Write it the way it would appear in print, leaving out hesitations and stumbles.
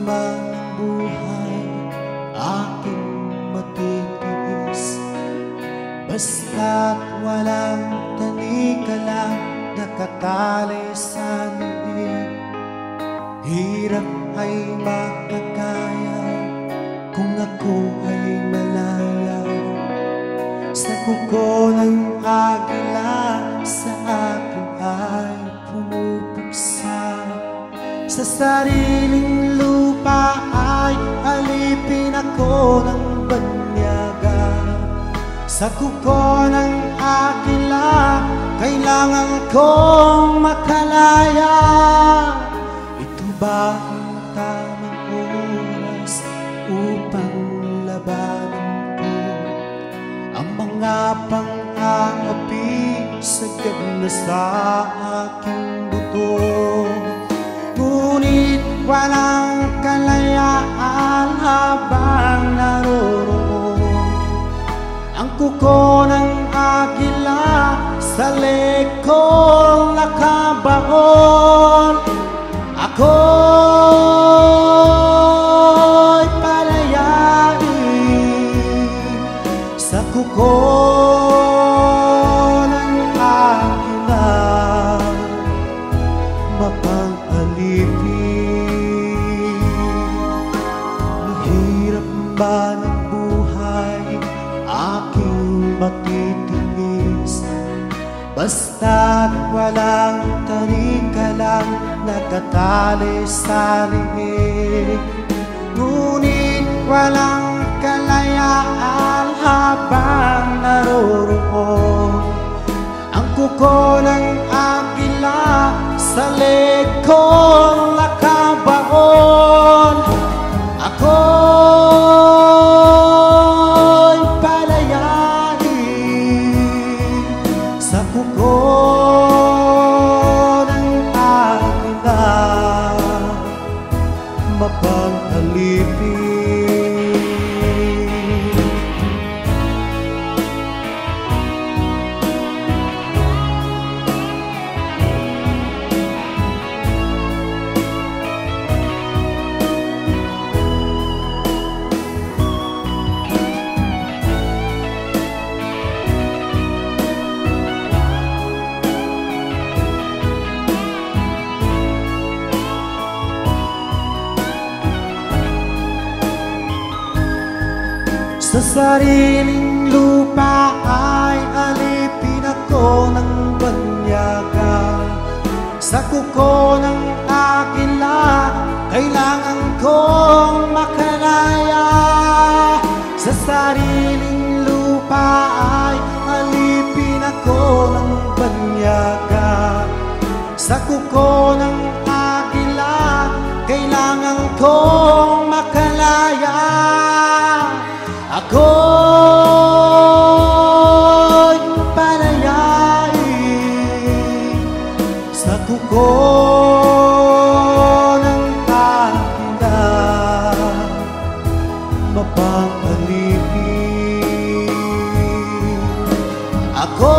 man ang buhay, aking matitiis. Basta't walang tanik-alam nakatali sa liig. Hirap ay makakaya kung ako ay malaya. Sa kuko ng agila sa akin ay pumupuksa. Sa sariling lupa ay alipin ako ng banyaga. Sa kuko ng agila kailangan kong makalaya. Ito ba ang tamang oras upang labanan ko ang mga pang-aapi sagad na sa aking buto? Ngunit walang kalayaan habang naroroon ang kuko ng agila sa lekong nakabaon. Ako'y palayain sa kuko ng agila, mapang-alipin. Mahirap ba ng buhay, aking matitiis. Basta't walang tanik-alam nakatali sa liig. Ngunit walang kalayaan habang naroroon ang kuko ng agila sa lekong nakabaon. Ako'y palayain sa kuko ng agila, mapang-alipin. Sa sariling lupa ay alipin ako ng banyaga. Sa kuko ng agila kailangan kong makalaya. Sa sariling lupa ay alipin ako ng banyaga. Sa kuko ng agila kailangan kong makalaya. Ako'y palayain sa kuko ng agila, mapang-alipin. Ako